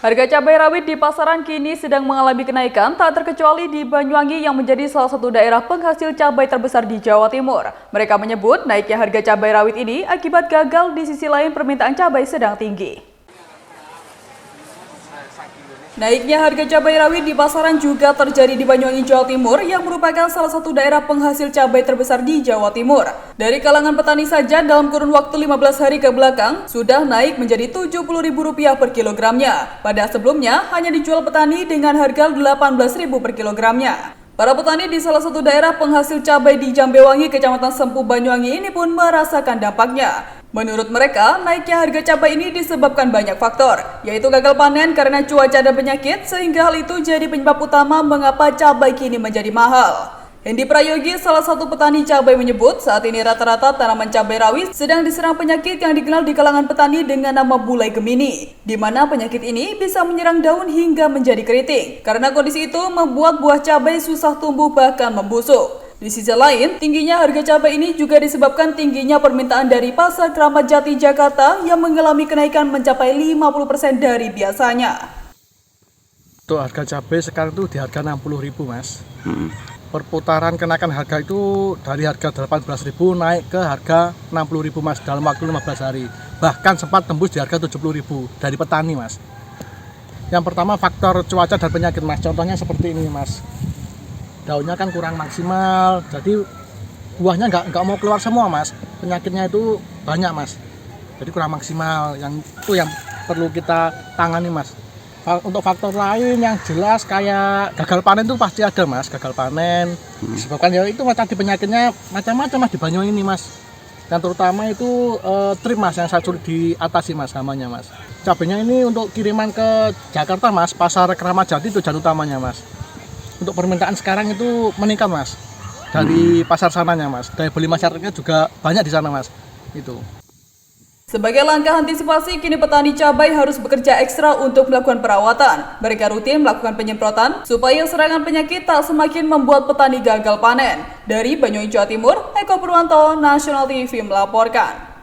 Harga cabai rawit di pasaran kini sedang mengalami kenaikan, tak terkecuali di Banyuwangi yang menjadi salah satu daerah penghasil cabai terbesar di Jawa Timur. Mereka menyebut naiknya harga cabai rawit ini akibat gagal di sisi lain permintaan cabai sedang tinggi. Naiknya harga cabai rawit di pasaran juga terjadi di Banyuwangi, Jawa Timur yang merupakan salah satu daerah penghasil cabai terbesar di Jawa Timur. Dari kalangan petani saja dalam kurun waktu 15 hari ke belakang sudah naik menjadi Rp70.000 per kilogramnya. Pada sebelumnya hanya dijual petani dengan harga Rp18.000 per kilogramnya. Para petani di salah satu daerah penghasil cabai di Jambewangi, Kecamatan Sempu, Banyuwangi ini pun merasakan dampaknya. Menurut mereka, naiknya harga cabai ini disebabkan banyak faktor, yaitu gagal panen karena cuaca dan penyakit, sehingga hal itu jadi penyebab utama mengapa cabai kini menjadi mahal. Hendi Prayogi, salah satu petani cabai menyebut saat ini rata-rata tanaman cabai rawit sedang diserang penyakit yang dikenal di kalangan petani dengan nama bulai Gemini, di mana penyakit ini bisa menyerang daun hingga menjadi keriting. Karena kondisi itu membuat buah cabai susah tumbuh bahkan membusuk. Di sisi lain, tingginya harga cabai ini juga disebabkan tingginya permintaan dari Pasar Kramat Jati, Jakarta yang mengalami kenaikan mencapai 50% dari biasanya. Untuk harga cabai sekarang itu di harga Rp60.000, Mas. Perputaran kenaikan harga itu dari harga Rp18.000 naik ke harga Rp60.000, Mas, dalam waktu 15 hari. Bahkan sempat tembus di harga Rp70.000 dari petani, Mas. Yang pertama faktor cuaca dan penyakit, Mas. Contohnya seperti ini, Mas. Daunnya kan kurang maksimal, jadi buahnya nggak mau keluar semua, Mas. Penyakitnya itu banyak, Mas. Jadi kurang maksimal. Itu yang perlu kita tangani, Mas. Untuk faktor lain yang jelas kayak gagal panen itu pasti ada, Mas. Gagal panen disebabkan ya itu tadi penyakitnya macam-macam, Mas, di Banyuwangi ini, Mas. Yang terutama itu trip, Mas, yang saya sulit diatasi, Mas, hamanya, Mas. Cabainya ini untuk kiriman ke Jakarta, Mas, Pasar Kramat Jati itu tujuan utamanya, Mas. Untuk permintaan sekarang itu meningkat, Mas, dari pasar sananya, Mas. Daya beli masyarakatnya juga banyak di sana, Mas. Itu. Sebagai langkah antisipasi, kini petani cabai harus bekerja ekstra untuk melakukan perawatan. Mereka rutin melakukan penyemprotan supaya serangan penyakit tak semakin membuat petani gagal panen. Dari Banyuwangi, Jawa Timur, Eko Purwanto, Nasional TV melaporkan.